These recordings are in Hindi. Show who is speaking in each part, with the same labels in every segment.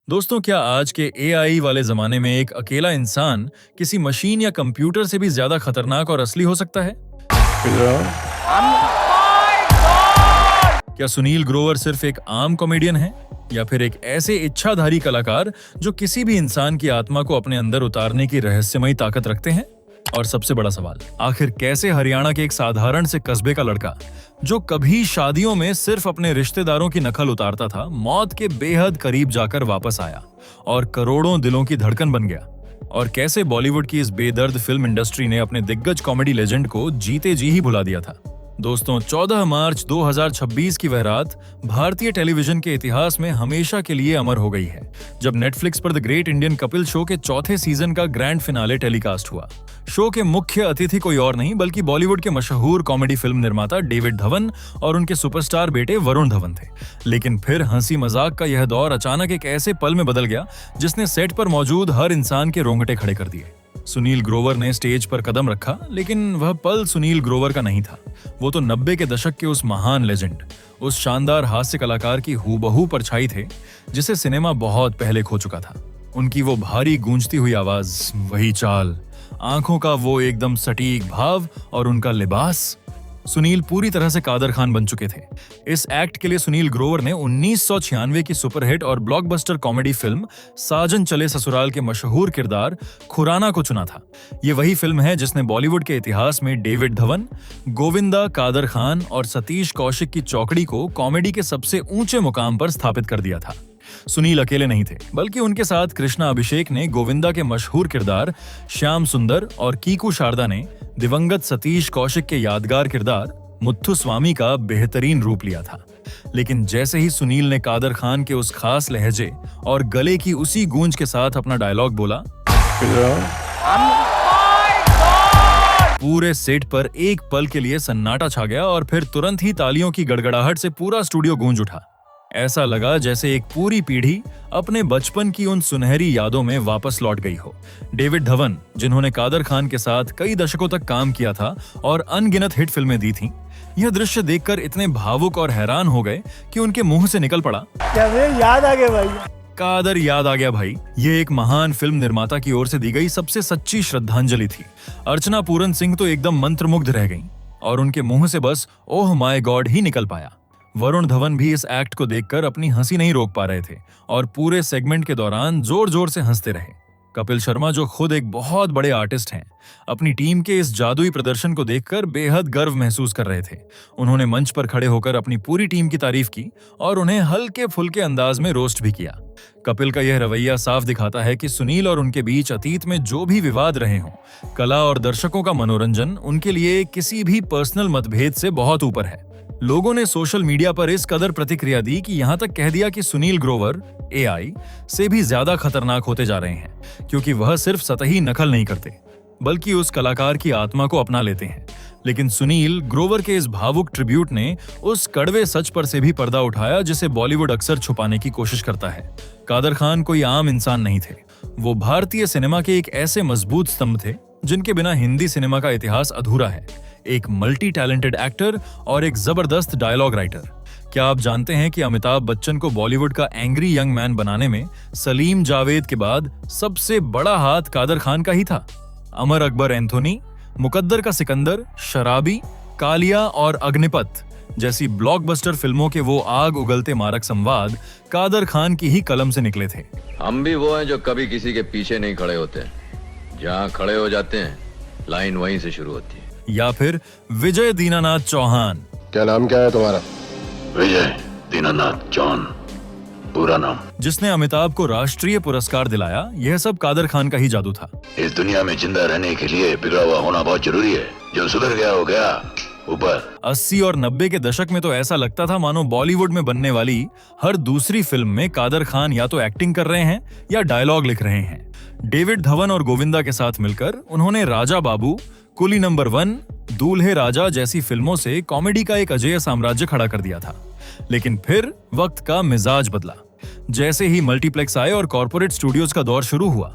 Speaker 1: दोस्तों, क्या आज के एआई वाले जमाने में एक अकेला इंसान किसी मशीन या कंप्यूटर से भी ज्यादा खतरनाक और असली हो सकता है? क्या सुनील ग्रोवर सिर्फ एक आम कॉमेडियन है या फिर एक ऐसे इच्छाधारी कलाकार जो किसी भी इंसान की आत्मा को अपने अंदर उतारने की रहस्यमयी ताकत रखते हैं? और सबसे बड़ा सवाल, आखिर कैसे हरियाणा के एक साधारण से कस्बे का लड़का जो कभी शादियों में सिर्फ अपने रिश्तेदारों की नकल उतारता था, मौत के बेहद करीब जाकर वापस आया और करोड़ों दिलों की धड़कन बन गया? और कैसे बॉलीवुड की इस बेदर्द फिल्म इंडस्ट्री ने अपने दिग्गज कॉमेडी लेजेंड को जीते जी ही भुला दिया था? दोस्तों, 14 मार्च 2026 की वह रात भारतीय टेलीविजन के इतिहास में हमेशा के लिए अमर हो गई है, जब नेटफ्लिक्स पर the great Indian Kapil show के चौथे सीजन का ग्रैंड फिनाले टेलीकास्ट हुआ। शो के मुख्य अतिथि कोई और नहीं बल्कि बॉलीवुड के मशहूर कॉमेडी फिल्म निर्माता डेविड धवन और उनके सुपरस्टार बेटे वरुण धवन थे। लेकिन फिर हंसी मजाक का यह दौर अचानक एक ऐसे पल में बदल गया जिसने सेट पर मौजूद हर इंसान के रोंगटे खड़े कर दिए। सुनील ग्रोवर ने स्टेज पर कदम रखा, लेकिन वह पल सुनील ग्रोवर का नहीं था। वो तो 90 के दशक के उस महान लेजेंड, उस शानदार हास्य कलाकार की हूबहू परछाई थे जिसे सिनेमा बहुत पहले खो चुका था। उनकी वो भारी गूंजती हुई आवाज, वही चाल, आंखों का वो एकदम सटीक भाव और उनका लिबास, सुनील पूरी तरह से कादर खान बन चुके थे। इस एक्ट के लिए सुनील ग्रोवर ने 1996 की सुपरहिट और ब्लॉकबस्टर कॉमेडी फिल्म साजन चले ससुराल के मशहूर किरदार खुराना को चुना था। ये वही फिल्म है जिसने बॉलीवुड के इतिहास में डेविड धवन, गोविंदा, कादर खान और सतीश कौशिक की चौकड़ी को कॉमेडी के सबसे ऊंचे मुकाम पर स्थापित कर दिया था। सुनील अकेले नहीं थे, बल्कि उनके साथ कृष्णा अभिषेक ने गोविंदा के मशहूर किरदार श्याम सुंदर और कीकू शारदा ने दिवंगत सतीश कौशिक के यादगार किरदार मुत्थुस्वामी का बेहतरीन रूप लिया था। लेकिन जैसे ही सुनील ने कादर खान के उस खास लहजे और गले की उसी गूंज के साथ अपना डायलॉग बोला, पूरे सेट पर एक पल के लिए सन्नाटा छा गया और फिर तुरंत ही तालियों की गड़गड़ाहट से पूरा स्टूडियो गूंज उठा। ऐसा लगा जैसे एक पूरी पीढ़ी अपने बचपन की उन सुनहरी यादों में वापस लौट गई हो। डेविड धवन, जिन्होंने कादर खान के साथ कई दशकों तक काम किया था और अनगिनत हिट फिल्में दी थीं, यह दृश्य देखकर इतने भावुक और हैरान हो गए कि उनके मुंह से निकल पड़ा,
Speaker 2: क्या याद आ गया भाई,
Speaker 1: कादर याद आ गया भाई। ये एक महान फिल्म निर्माता की ओर से दी गई सबसे सच्ची श्रद्धांजलि थी। अर्चना पूरन सिंह तो एकदम मंत्रमुग्ध रह गईं और उनके मुंह से बस ओह माय गॉड ही निकल पाया। वरुण धवन भी इस एक्ट को देखकर अपनी हंसी नहीं रोक पा रहे थे और पूरे सेगमेंट के दौरान जोर जोर से हंसते रहे। कपिल शर्मा, जो खुद एक बहुत बड़े आर्टिस्ट हैं, अपनी टीम के इस जादुई प्रदर्शन को देखकर बेहद गर्व महसूस कर रहे थे। उन्होंने मंच पर खड़े होकर अपनी पूरी टीम की तारीफ की और उन्हें हल्के फुल्के अंदाज में रोस्ट भी किया। कपिल का यह रवैया साफ दिखाता है कि सुनील और उनके बीच अतीत में जो भी विवाद रहे हों, कला और दर्शकों का मनोरंजन उनके लिए किसी भी पर्सनल मतभेद से बहुत ऊपर है। लोगों ने सोशल मीडिया पर इस कदर प्रतिक्रिया दी कि यहां तक कह दिया कि सुनील ग्रोवर एआई से भी ज्यादा खतरनाक होते जा रहे हैं, क्योंकि वह सिर्फ सतही नकल नहीं करते बल्कि उस कलाकार की आत्मा को अपना लेते हैं। लेकिन सुनील ग्रोवर के इस भावुक ट्रिब्यूट ने उस कड़वे सच पर से भी पर्दा उठाया जिसे बॉलीवुड अक्सर छुपाने की कोशिश करता है। कादर खान कोई आम इंसान नहीं थे। वो भारतीय सिनेमा के एक ऐसे मजबूत स्तंभ थे जिनके बिना हिंदी सिनेमा का इतिहास अधूरा है। एक मल्टी टैलेंटेड एक्टर और एक जबरदस्त डायलॉग राइटर। क्या आप जानते हैं कि अमिताभ बच्चन को बॉलीवुड का एंग्री यंग मैन बनाने में सलीम जावेद के बाद सबसे बड़ा हाथ कादर खान का ही था? अमर अकबर एंथोनी, मुकद्दर का सिकंदर, शराबी, कालिया और अग्निपथ जैसी ब्लॉकबस्टर फिल्मों के वो आग उगलते मारक संवाद कादर खान की ही कलम से निकले थे।
Speaker 3: हम भी वो हैं जो कभी किसी के पीछे नहीं खड़े होते, जहाँ खड़े हो जाते हैं लाइन वहीं से शुरू होती है।
Speaker 1: या फिर विजय दीनानाथ चौहान।
Speaker 4: क्या नाम क्या है तुम्हारा?
Speaker 3: विजय दीनानाथ चौहान पूरा नाम।
Speaker 1: जिसने अमिताभ को राष्ट्रीय पुरस्कार दिलाया, यह सब कादर खान का ही जादू था।
Speaker 3: इस दुनिया में जिंदा रहने के लिए बिगड़ा हुआ होना बहुत जरूरी है। जो सुधर गया हो गया ऊपर।
Speaker 1: 80 और 90 के दशक में तो ऐसा लगता था मानो बॉलीवुड में बनने वाली हर दूसरी फिल्म में कादर खान या तो एक्टिंग कर रहे हैं या डायलॉग लिख रहे हैं। डेविड धवन और गोविंदा के साथ मिलकर उन्होंने राजा बाबू, कुली नंबर 1, दूल्हे राजा जैसी फिल्मों से कॉमेडी का एक अजेय साम्राज्य खड़ा कर दिया था। लेकिन फिर वक्त का मिजाज बदला। जैसे ही मल्टीप्लेक्स आए और कॉर्पोरेट स्टूडियोज का दौर शुरू हुआ,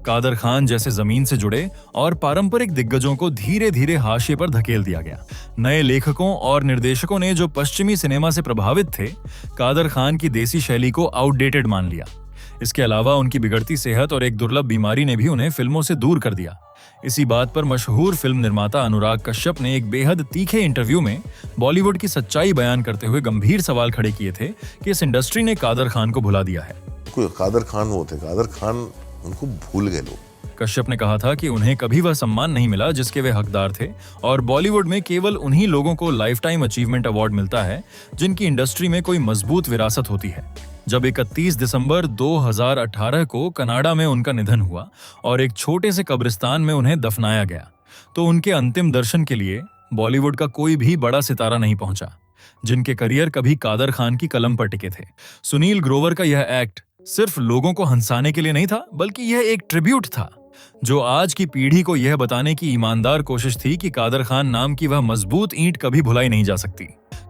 Speaker 1: कादर खान जैसे जमीन से जुड़े और पारंपरिक दिग्गजों को धीरे धीरे हाशिए पर धकेल दिया गया। नए लेखकों और निर्देशकों ने जो पश्चिमी सिनेमा से प्रभावित थे, कादर खान की देसी शैली को आउटडेटेड मान लिया। इसके अलावा उनकी बिगड़ती सेहत और एक दुर्लभ बीमारी ने भी उन्हें फिल्मों से दूर कर दिया। इसी बात पर मशहूर फिल्म निर्माता अनुराग कश्यप ने एक बेहद तीखे इंटरव्यू में बॉलीवुड की सच्चाई बयान करते हुए गंभीर सवाल खड़े किए थे कि इस इंडस्ट्री ने कादर खान को भुला दिया है।
Speaker 2: कोई कादर खान वो थे, कादर खान उनको भूल गए लोग।
Speaker 1: कश्यप ने कहा था कि उन्हें कभी वह सम्मान नहीं मिला जिसके वे हकदार थे और बॉलीवुड में केवल उन्हीं लोगों को लाइफ टाइम अचीवमेंट अवार्ड मिलता है जिनकी इंडस्ट्री में कोई मजबूत विरासत होती है। जब 31 दिसंबर 2018 को कनाडा में उनका निधन हुआ और एक छोटे से कब्रिस्तान में उन्हें दफनाया गया, तो उनके अंतिम दर्शन के लिए बॉलीवुड का कोई भी बड़ा सितारा नहीं पहुंचा जिनके करियर कभी कादर खान की कलम पर टिके थे। सुनील ग्रोवर का यह एक्ट सिर्फ लोगों को हंसाने के लिए नहीं था, बल्कि यह एक ट्रिब्यूट था जो आज की पीढ़ी को यह बताने की ईमानदार कोशिश थी कि कादर खान नाम की वह मजबूत ईंट कभी भुलाई नहीं जा सकती।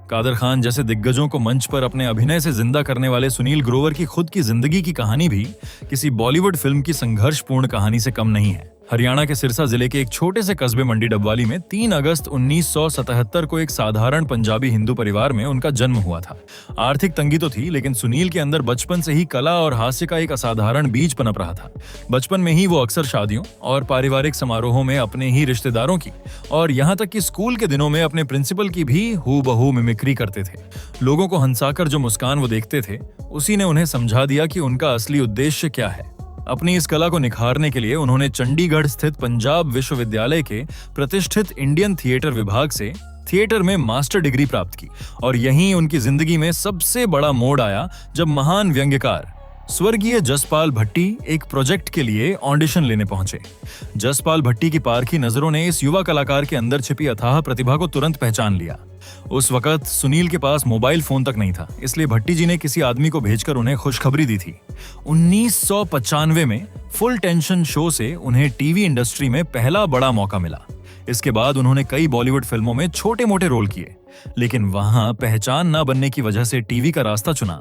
Speaker 1: कादर खान जैसे दिग्गजों को मंच पर अपने अभिनय से जिंदा करने वाले सुनील ग्रोवर की खुद की जिंदगी की कहानी भी किसी बॉलीवुड फिल्म की संघर्षपूर्ण कहानी से कम नहीं है। हरियाणा के सिरसा जिले के एक छोटे से कस्बे मंडी डबवाली में 3 अगस्त 1977 को एक साधारण पंजाबी हिंदू परिवार में उनका जन्म हुआ था। आर्थिक तंगी तो थी, लेकिन सुनील के अंदर बचपन से ही कला और हास्य का एक असाधारण बीज पनप रहा था। बचपन में ही वो अक्सर शादियों और पारिवारिक समारोहों में अपने ही रिश्तेदारों की और यहाँ तक कि स्कूल के दिनों में अपने प्रिंसिपल की भी हूबहू मिमिक्री करते थे। लोगों को हंसाकर जो मुस्कान वो देखते थे, उसी ने उन्हें समझा दिया कि उनका असली उद्देश्य क्या है। अपनी इस कला को निखारने के लिए उन्होंने चंडीगढ़ स्थित पंजाब विश्वविद्यालय के प्रतिष्ठित इंडियन थिएटर विभाग से थिएटर में मास्टर डिग्री प्राप्त की और यहीं उनकी जिंदगी में सबसे बड़ा मोड़ आया जब महान व्यंग्यकार स्वर्गीय जसपाल भट्टी एक प्रोजेक्ट के लिए ऑडिशन लेने पहुंचे। जसपाल भट्टी की पारखी नजरों ने इस युवा कलाकार के अंदर छिपी अथाह प्रतिभा को तुरंत पहचान लिया। उस वक्त सुनील के पास मोबाइल फोन तक नहीं था, इसलिए भट्टी जी ने किसी आदमी को भेजकर उन्हें खुशखबरी दी थी। 1995 में फुल टेंशन शो से उन्हें टीवी इंडस्ट्री में पहला बड़ा मौका मिला। इसके बाद उन्होंने कई बॉलीवुड फिल्मों में छोटे मोटे रोल किए, लेकिन वहां पहचान न बनने की वजह से टीवी का रास्ता चुना।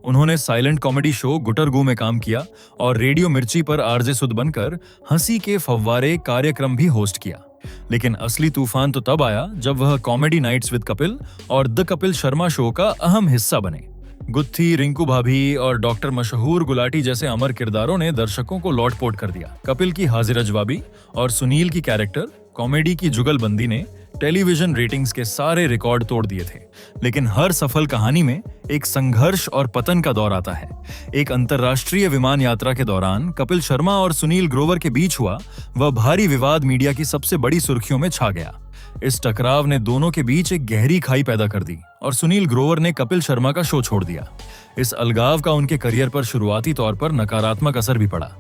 Speaker 1: उन्होंने साइलेंट कॉमेडी शो गुटरगू में काम किया और रेडियो मिर्ची पर आरजे सुद बनकर हंसी के फव्वारे कार्यक्रम भी होस्ट किया। लेकिन असली तूफान तो तब आया जब वह कॉमेडी नाइट्स विद कपिल और द कपिल शर्मा शो का अहम हिस्सा बने। गुत्थी, रिंकू भाभी और डॉक्टर मशहूर गुलाटी जैसे अमर किरदारों ने दर्शकों को लौटपोट कर दिया। कपिल की हाजिर जवाबी और सुनील की कैरेक्टर कॉमेडी की जुगलबंदी ने टेलीविजन रेटिंग्स के सारे रिकॉर्ड तोड़ दिए थे। लेकिन हर सफल कहानी में एक संघर्ष और पतन का दौर आता है। एक अंतर्राष्ट्रीय विमान यात्रा के दौरान कपिल शर्मा और सुनील ग्रोवर के बीच हुआ वह भारी विवाद मीडिया की सबसे बड़ी सुर्खियों में छा गया। इस टकराव ने दोनों के बीच एक गहरी खाई पैदा कर दी और सुनील ग्रोवर ने कपिल शर्मा का शो छोड़ दिया। इस अलगाव का उनके करियर पर शुरुआती तौर पर नकारात्मक असर भी पड़ा,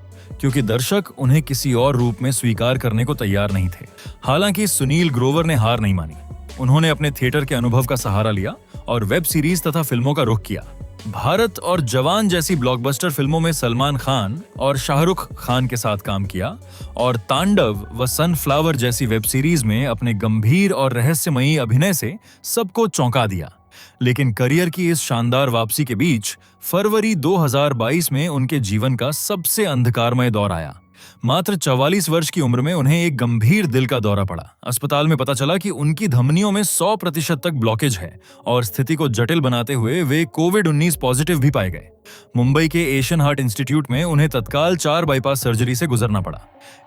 Speaker 1: क्योंकि दर्शक उन्हें किसी और रूप में स्वीकार करने को तैयार नहीं थे। हालांकि सुनील ग्रोवर ने हार नहीं मानी। उन्होंने अपने थिएटर के अनुभव का सहारा लिया और वेब सीरीज तथा फिल्मों का रुख किया। भारत और जवान जैसी ब्लॉकबस्टर फिल्मों में सलमान खान और शाहरुख खान के साथ काम किया और तांडव व सनफ्लावर जैसी वेब सीरीज में अपने गंभीर और रहस्यमयी अभिनय से सबको चौंका दिया। लेकिन करियर की इस शानदार वापसी के बीच फरवरी 2022 में उनके जीवन का सबसे अंधकारमय दौर आया। मात्र 44 वर्ष की उम्र में उन्हें एक गंभीर दिल का दौरा पड़ा। अस्पताल में पता चला कि उनकी धमनियों में 100% तक ब्लॉकेज है और स्थिति को जटिल बनाते हुए वे कोविड-19 पॉजिटिव भी पाए गए। मुंबई के एशियन हार्ट इंस्टीट्यूट में उन्हें तत्काल 4 बाईपास सर्जरी से गुजरना पड़ा।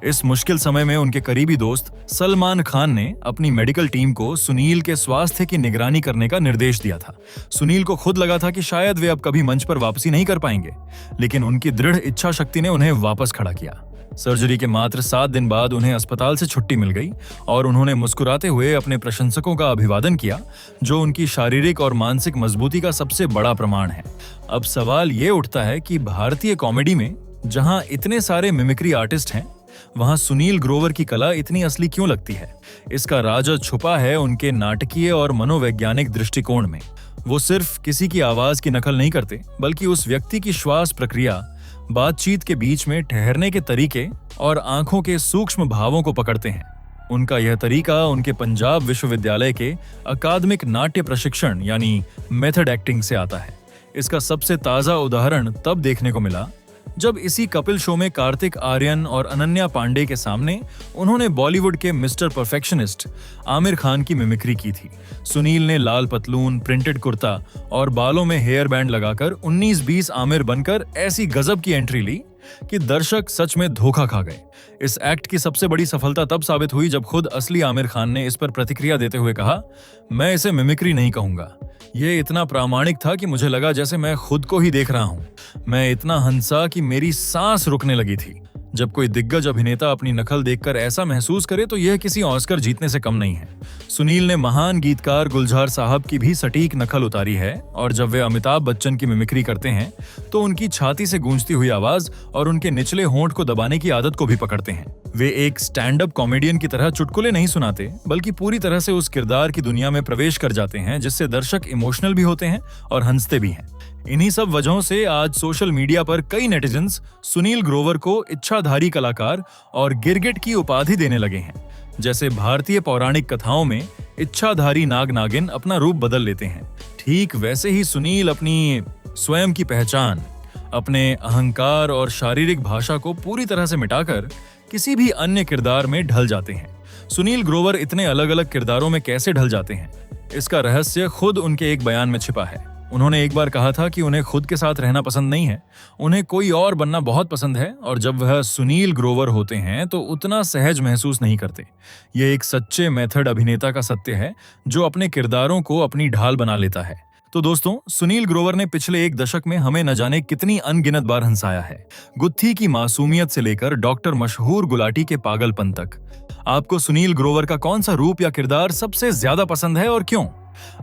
Speaker 1: इस मुश्किल समय में उनके करीबी दोस्त सलमान खान ने अपनी मेडिकल टीम को सुनील के स्वास्थ्य की निगरानी करने का निर्देश दिया था। सुनील को खुद लगा था कि शायद वे अब कभी मंच पर वापसी नहीं कर पाएंगे, लेकिन उनकी दृढ़ इच्छा शक्ति ने उन्हें वापस खड़ा किया। सर्जरी के मात्र 7 दिन बाद उन्हें अस्पताल से छुट्टी मिल गई और उन्होंने मुस्कुराते हुए अपने प्रशंसकों का अभिवादन किया, जो उनकी शारीरिक और मानसिक मजबूती का सबसे बड़ा प्रमाण है। अब सवाल ये उठता है कि भारतीय कॉमेडी में जहां इतने सारे मिमिक्री आर्टिस्ट हैं, वहां सुनील ग्रोवर की कला इतनी असली क्यों लगती है? इसका राज छुपा है उनके नाटकीय और मनोवैज्ञानिक दृष्टिकोण में। वो सिर्फ किसी की आवाज की नकल नहीं करते, बल्कि उस व्यक्ति की श्वास प्रक्रिया, बातचीत के बीच में ठहरने के तरीके और आंखों के सूक्ष्म भावों को पकड़ते हैं। उनका यह तरीका उनके पंजाब विश्वविद्यालय के अकादमिक नाट्य प्रशिक्षण यानी मेथड एक्टिंग से आता है। इसका सबसे ताजा उदाहरण तब देखने को मिला जब इसी कपिल शो में कार्तिक आर्यन और अनन्या पांडे के सामने उन्होंने बॉलीवुड के मिस्टर परफेक्शनिस्ट आमिर खान की मिमिक्री की थी। सुनील ने लाल पतलून, प्रिंटेड कुर्ता और बालों में हेयर बैंड लगाकर 19-20 आमिर बनकर ऐसी गजब की एंट्री ली कि दर्शक सच में धोखा खा गए। इस एक्ट की सबसे बड़ी सफलता तब साबित हुई जब खुद असली आमिर खान ने इस पर प्रतिक्रिया देते हुए कहा, मैं इसे मिमिक्री नहीं कहूंगा, ये इतना प्रामाणिक था कि मुझे लगा जैसे मैं खुद को ही देख रहा हूं। मैं इतना हंसा कि मेरी सांस रुकने लगी थी। जब कोई दिग्गज अभिनेता अपनी नकल देखकर ऐसा महसूस करे तो यह किसी ऑस्कर जीतने से कम नहीं है। सुनील ने महान गीतकार गुलजार साहब की भी सटीक नकल उतारी है और जब वे अमिताभ बच्चन की मिमिक्री करते हैं तो उनकी छाती से गूंजती हुई आवाज और उनके निचले होंठ को दबाने की आदत को भी पकड़ते हैं। वे एक स्टैंड अप कॉमेडियन की तरह चुटकुले नहीं सुनाते, बल्कि पूरी तरह से उस किरदार की दुनिया में प्रवेश कर जाते हैं जिससे दर्शक इमोशनल भी होते हैं और हंसते भी हैं। इन्हीं सब वजहों से आज सोशल मीडिया पर कई नेटिजन्स सुनील ग्रोवर को इच्छाधारी कलाकार और गिरगिट की उपाधि देने लगे हैं। जैसे भारतीय पौराणिक कथाओं में इच्छाधारी नाग नागिन अपना रूप बदल लेते हैं, ठीक वैसे ही सुनील अपनी स्वयं की पहचान, अपने अहंकार और शारीरिक भाषा को पूरी तरह से मिटाकर किसी भी अन्य किरदार में ढल जाते हैं। सुनील ग्रोवर इतने अलग अलग किरदारों में कैसे ढल जाते हैं, इसका रहस्य खुद उनके एक बयान में छिपा है। उन्होंने एक बार कहा था कि उन्हें खुद के साथ रहना पसंद नहीं है, उन्हें कोई और बनना बहुत पसंद है और जब वह सुनील ग्रोवर होते हैं तो उतना सहज महसूस नहीं करते। यह एक सच्चे मेथड अभिनेता का सत्य है जो अपने किरदारों को अपनी ढाल बना लेता है। तो दोस्तों, सुनील ग्रोवर ने पिछले एक दशक में हमें न जाने कितनी अनगिनत बार हंसाया है, गुत्थी की मासूमियत से लेकर डॉक्टर मशहूर गुलाटी के पागलपन तक। आपको सुनील ग्रोवर का कौन सा रूप या किरदार सबसे ज्यादा पसंद है और क्यों?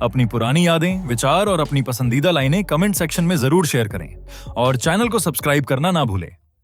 Speaker 1: अपनी पुरानी यादें, विचार और अपनी पसंदीदा लाइनें कमेंट सेक्शन में जरूर शेयर करें और चैनल को सब्सक्राइब करना ना भूलें।